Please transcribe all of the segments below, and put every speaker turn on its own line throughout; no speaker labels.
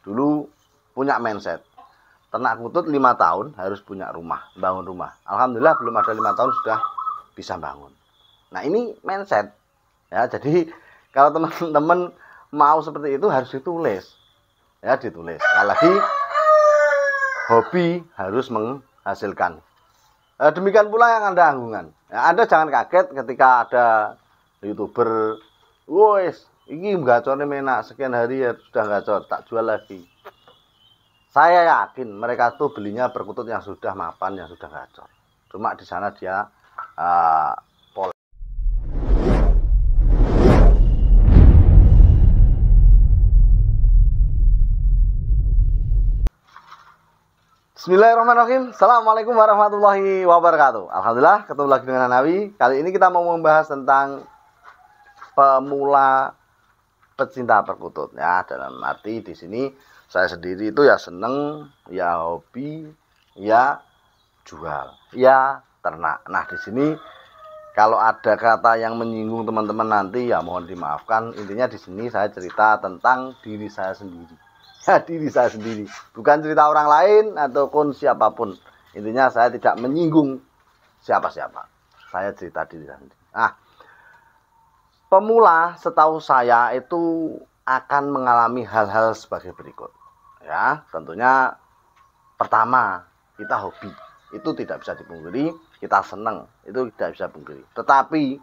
dulu punya mindset ternak kutut 5 tahun harus punya rumah, bangun rumah. Alhamdulillah belum ada 5 tahun sudah bisa bangun. Nah ini mindset ya. Jadi kalau teman-teman mau seperti itu harus ditulis ya, ditulis. Sekali lagi hobi harus menghasilkan. Demikian pula yang Anda anggungan. Ya, Anda jangan kaget ketika ada YouTuber, wes ini gacornya menak sekian hari ya sudah gacor, tak jual lagi. Saya yakin mereka tuh belinya perkutut yang sudah mapan, yang sudah gacor. Cuma di sana dia Bismillahirrahmanirrahim. Assalamualaikum warahmatullahi wabarakatuh. Alhamdulillah ketemu lagi dengan Nabi. Kali ini kita mau membahas tentang pemula pecinta perkutut ya. Dalam arti di sini saya sendiri itu ya seneng, ya hobi, ya jual, ya ternak. Nah di sini kalau ada kata yang menyinggung teman-teman nanti ya mohon dimaafkan. Intinya di sini saya cerita tentang diri saya sendiri. Ya diri saya sendiri, bukan cerita orang lain ataupun siapapun. Intinya saya tidak menyinggung siapa-siapa. Saya cerita diri saya sendiri. Nah, pemula setahu saya itu akan mengalami hal-hal sebagai berikut. Ya, tentunya pertama kita hobi, itu tidak bisa dipungkiri. Kita senang, itu tidak bisa dipungkiri. Tetapi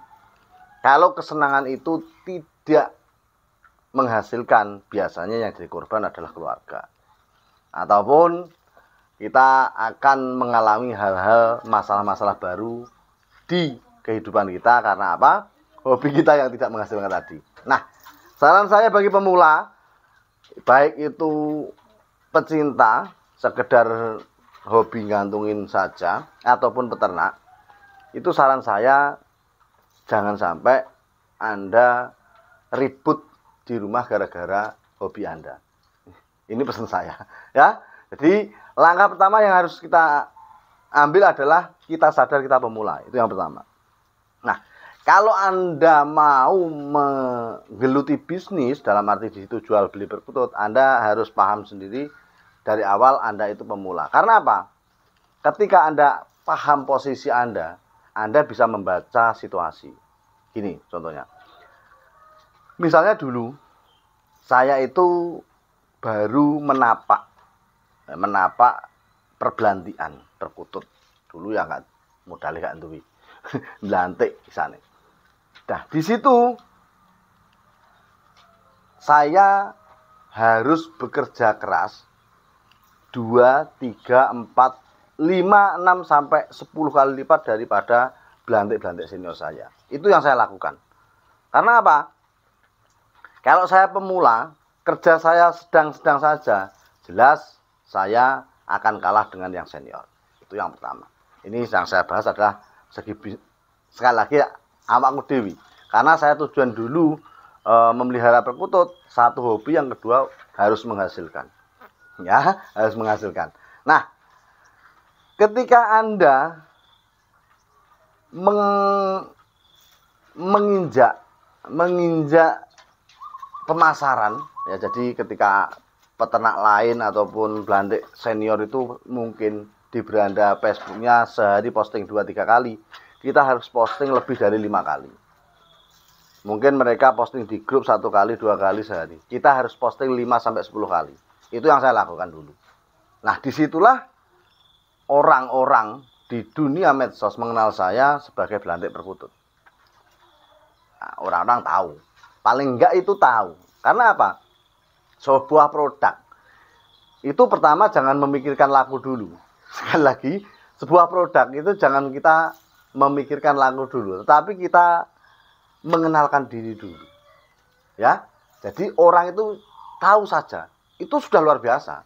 kalau kesenangan itu tidak menghasilkan, biasanya yang jadi korban adalah keluarga, ataupun kita akan mengalami hal-hal masalah-masalah baru di kehidupan kita karena apa? Hobi kita yang tidak menghasilkan tadi. Nah, saran saya bagi pemula, baik itu pecinta sekedar hobi gantungin saja ataupun peternak, itu saran saya jangan sampai Anda ribut di rumah gara-gara hobi Anda. Ini pesan saya ya. Jadi langkah pertama yang harus kita ambil adalah kita sadar kita pemula. Itu yang pertama. Nah, kalau Anda mau menggeluti bisnis dalam arti di situ jual beli perkutut, Anda harus paham sendiri dari awal Anda itu pemula. Karena apa? Ketika Anda paham posisi Anda bisa membaca situasi. Gini contohnya. Misalnya dulu saya itu baru menapak perbelantian perkutut. Dulu ya nggak modalnya nggak duwi. Belantik di sana. Nah, di situ saya harus bekerja keras 2, 3, 4, 5, 6 sampai 10 kali lipat daripada belantik-belantik senior saya. Itu yang saya lakukan. Karena apa? Kalau saya pemula, kerja saya sedang-sedang saja, jelas saya akan kalah dengan yang senior. Itu yang pertama. Ini yang saya bahas adalah sekali lagi awakmu dewi. Karena saya tujuan dulu memelihara perkutut, satu hobi, yang kedua harus menghasilkan. Ya, harus menghasilkan. Nah, ketika Anda menginjak pemasaran ya, jadi ketika peternak lain ataupun belantik senior itu mungkin di beranda Facebooknya sehari posting 2-3 kali, kita harus posting lebih dari 5 kali. Mungkin mereka posting di grup 1 kali 2 kali sehari, kita harus posting 5-10 kali. Itu yang saya lakukan dulu. Nah disitulah orang-orang di dunia medsos mengenal saya sebagai belantik perkutut. Nah, orang-orang tahu, paling enggak itu tahu. Karena apa? Sebuah produk itu pertama jangan memikirkan laku dulu. Sekali lagi, sebuah produk itu jangan kita memikirkan laku dulu, tetapi kita mengenalkan diri dulu. Ya. Jadi orang itu tahu saja, itu sudah luar biasa.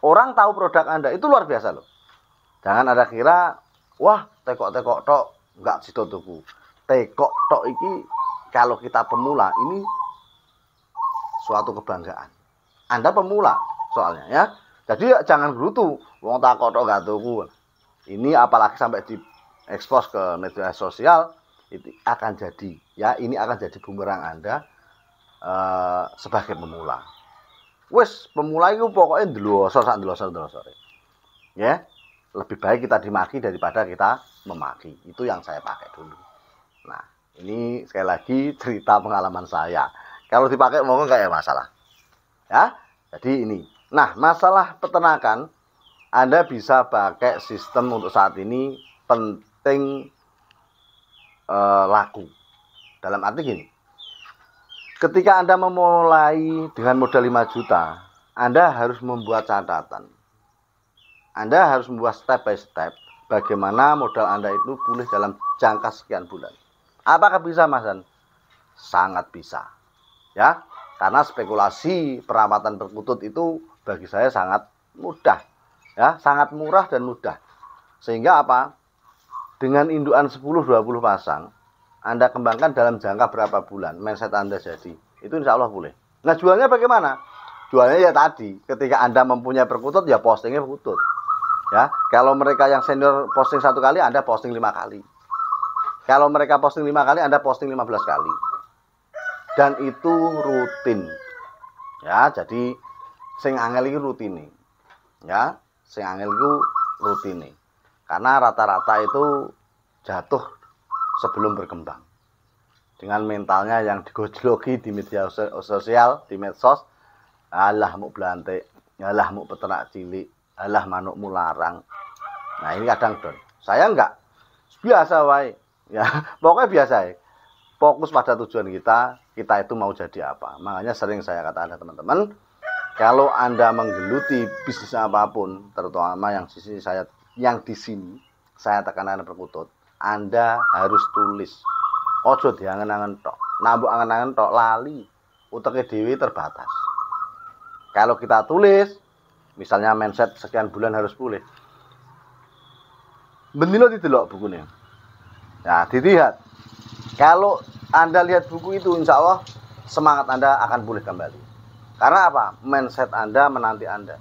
Orang tahu produk Anda itu luar biasa loh. Jangan ada kira, wah tekok-tekok tok enggak sido tuku. Tekok tok iki kalau kita pemula ini suatu kebanggaan. Anda pemula soalnya ya. Jadi jangan gerutu, wong takok tok gak tuku. Ini apalagi sampai diekspos ke media sosial, itu akan jadi ya, ini akan jadi bumerang Anda sebagai pemula. Wis pemula itu pokoknya ndelosor sak ndelosor-ndelosore. Ya. Lebih baik kita dimaki daripada kita memaki. Itu yang saya pakai dulu. Nah, ini sekali lagi cerita pengalaman saya. Kalau dipakai monggo enggak ya masalah. Ya. Jadi ini. Nah, masalah peternakan Anda bisa pakai sistem untuk saat ini penting laku. Dalam arti gini. Ketika Anda memulai dengan modal 5 juta, Anda harus membuat catatan. Anda harus membuat step by step bagaimana modal Anda itu pulih dalam jangka sekian bulan. Apakah bisa, Mas Dan? Sangat bisa. Ya, karena spekulasi perawatan perkutut itu bagi saya sangat mudah. Ya, sangat murah dan mudah. Sehingga apa? Dengan indukan 10-20 pasang, Anda kembangkan dalam jangka berapa bulan, mindset Anda jadi. Itu insya Allah boleh. Nah, jualnya bagaimana? Jualnya ya tadi, ketika Anda mempunyai perkutut, ya postingnya perkutut. Ya, kalau mereka yang senior posting 1 kali, Anda posting 5 kali. Kalau mereka posting 5 kali, Anda posting 15 kali. Dan itu rutin. Ya, jadi sing angel itu rutin. Ya, sing angel itu rutin. Karena rata-rata itu jatuh sebelum berkembang. Dengan mentalnya yang digojloki di media sosial, di medsos, alah mau belantik, alah mau peternak cilik, alah manukmu larang. Nah, ini kadang don. Saya enggak. Biasa wae. Ya, pokoknya biasa ya. Fokus pada tujuan kita itu mau jadi apa. Makanya sering saya katakan teman-teman, kalau Anda menggeluti bisnis apapun, terutama yang di sini saya tekankan perkutut, Anda harus tulis. Ojo diangen-angen tok. Nambuk angen-angen tok lali. Uteke dhewe terbatas. Kalau kita tulis, misalnya mindset sekian bulan harus pulih. Bendino didelok bukunya. Nah, dilihat. Kalau Anda lihat buku itu, insya Allah semangat Anda akan pulih kembali. Karena apa? Mindset Anda menanti Anda.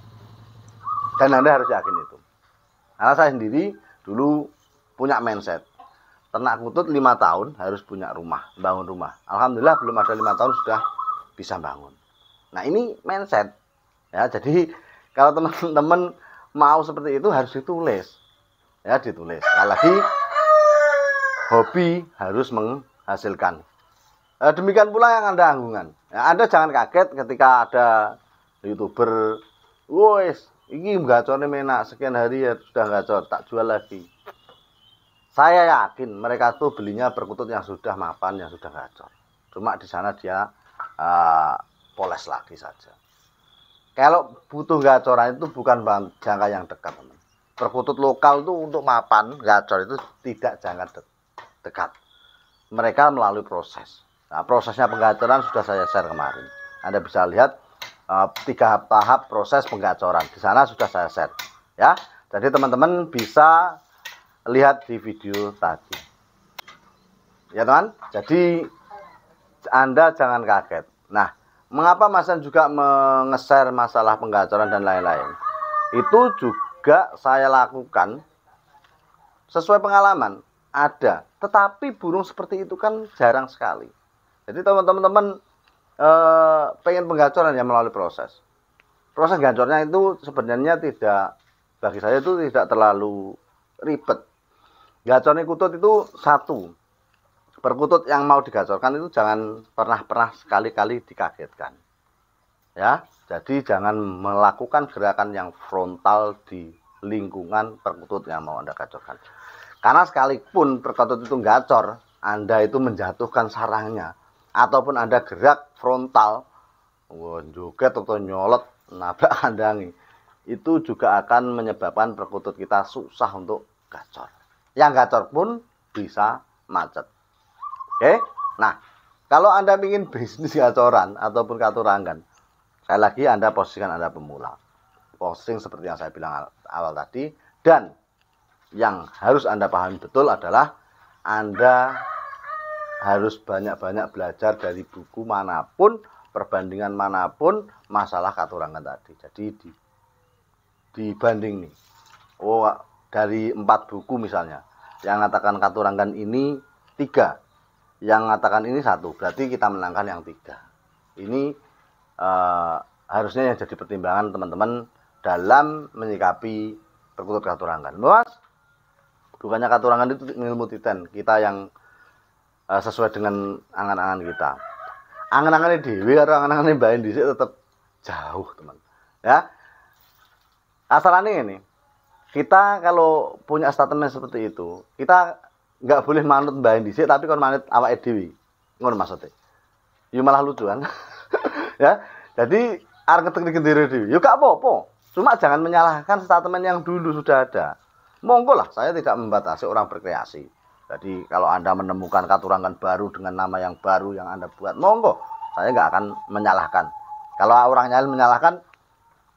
Dan Anda harus yakin itu. Karena saya sendiri dulu punya mindset. Ternak kutut 5 tahun harus punya rumah, bangun rumah. Alhamdulillah belum ada 5 tahun sudah bisa bangun. Nah, ini mindset. Ya, jadi kalau teman-teman mau seperti itu harus ditulis. Ya, ditulis. Lagi hobi harus menghasilkan. Demikian pula yang Anda anggungan. Ya, Anda jangan kaget ketika ada YouTuber, "Wes, ini gacornya menak sekian hari ya sudah gacor, tak jual lagi." Saya yakin mereka tuh belinya perkutut yang sudah mapan, yang sudah gacor. Cuma di sana dia poles lagi saja. Kalau butuh gacoran itu bukan jangka yang dekat, teman. Perkutut lokal itu untuk mapan gacor itu tidak jangka dekat. Mereka melalui proses. Nah, prosesnya penggacoran sudah saya share kemarin. Anda bisa lihat 3 tahap proses penggacoran. Di sana sudah saya share. Ya, jadi teman-teman bisa lihat di video tadi. Ya teman, jadi Anda jangan kaget. Nah, mengapa Mas Dan juga menge-share masalah penggacoran dan lain-lain? Itu juga saya lakukan sesuai pengalaman. Ada, tetapi burung seperti itu kan jarang sekali. Jadi teman-teman pengen penggacoran ya melalui proses. Proses gacornya itu sebenarnya bagi saya itu tidak terlalu ribet. Gacornya kutut itu satu. Perkutut yang mau digacorkan itu jangan pernah sekali-kali dikagetkan. Ya, jadi jangan melakukan gerakan yang frontal di lingkungan perkutut yang mau Anda gacorkan. Karena sekalipun perkutut itu gacor, Anda itu menjatuhkan sarangnya, ataupun Anda gerak frontal, joget atau nyolot, nabrak kandangi, itu juga akan menyebabkan perkutut kita susah untuk gacor. Yang gacor pun bisa macet. Oke, nah kalau Anda ingin bisnis gacoran ataupun katurangan, sekali lagi Anda posisikan Anda pemula, posting seperti yang saya bilang awal tadi, dan yang harus Anda pahami betul adalah Anda harus banyak-banyak belajar dari buku manapun, perbandingan manapun masalah katurangan tadi. Jadi dibanding nih, dari 4 buku misalnya, yang mengatakan katurangan ini 3, yang mengatakan ini 1, berarti kita menangkan yang 3. Ini harusnya yang jadi pertimbangan teman-teman dalam menyikapi perkutut katurangan. Mas, bukannya katurangan itu ilmu titen kita yang sesuai dengan angan-angan kita. Angan-angannya dewi atau angan-angannya mbak Indi tetap jauh teman. Ya, asalnya ini kita kalau punya statement seperti itu, kita nggak boleh manut mbak Indi tapi kon manut awake dewi. Ngono maksudnya. Ya malah lucu kan. Ya, jadi arep ngetek diri dewi. Ya gak apa-apa. Cuma jangan menyalahkan statement yang dulu sudah ada. Monggo lah, saya tidak membatasi orang berkreasi. Jadi kalau Anda menemukan katurangan baru dengan nama yang baru yang Anda buat, monggo. Saya nggak akan menyalahkan. Kalau orangnya menyalahkan,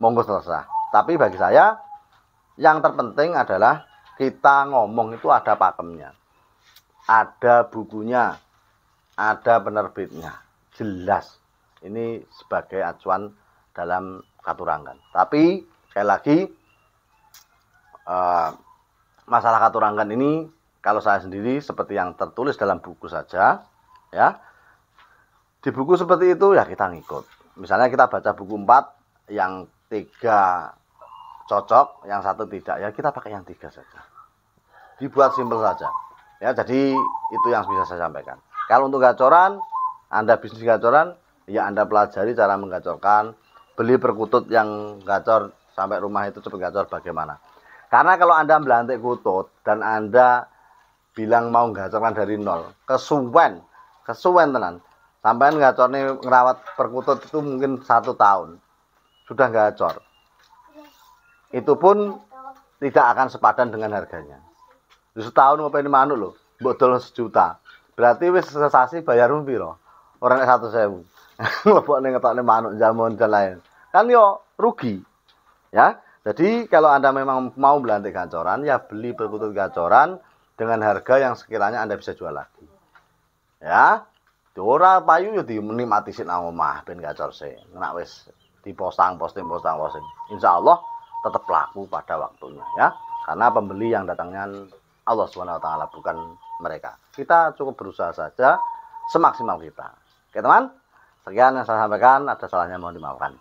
monggo selesai. Tapi bagi saya, yang terpenting adalah kita ngomong itu ada pakemnya. Ada bukunya, ada penerbitnya. Jelas. Ini sebagai acuan dalam katurangan. Tapi, sekali lagi, masalah katurangan ini kalau saya sendiri seperti yang tertulis dalam buku saja, ya. Di buku seperti itu ya kita ngikut. Misalnya kita baca buku 4 yang 3 cocok, yang 1 tidak, ya kita pakai yang 3 saja. Dibuat simpel saja. Ya, jadi itu yang bisa saya sampaikan. Kalau untuk gacoran, Anda bisnis gacoran, ya Anda pelajari cara menggacorkan, beli perkutut yang gacor sampai rumah itu cepat gacor bagaimana. Karena kalau Anda melantik kutut dan Anda bilang mau gacorkan dari nol, kesuwen tenan. Sampai gacornya ngerawat perkutut itu mungkin 1 tahun. Sudah gacor. Itu pun tidak akan sepadan dengan harganya. Di setahun ngopeni manuk lho, mbok dol 1 juta. Berarti wis sesasi bayarmu piro? Orang 100.000. Nglebokne ngetokne manuk jamon dan lain. Kan yo rugi. Ya. Jadi kalau Anda memang mau melantik gacoran, ya beli perkutut gacoran dengan harga yang sekiranya Anda bisa jual lagi. Ya, ora payu ya dinikmati sik nang omah ben gacor sik. Nek wis posting. Insyaallah tetap laku pada waktunya ya. Karena pembeli yang datangnya Allah Subhanahu wa taala bukan mereka. Kita cukup berusaha saja semaksimal kita. Oke, teman? Sekian yang saya sampaikan, ada salahnya mohon dimaafkan.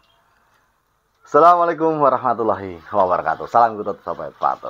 Assalamualaikum warahmatullahi wabarakatuh. Salam kutut sampai Pak.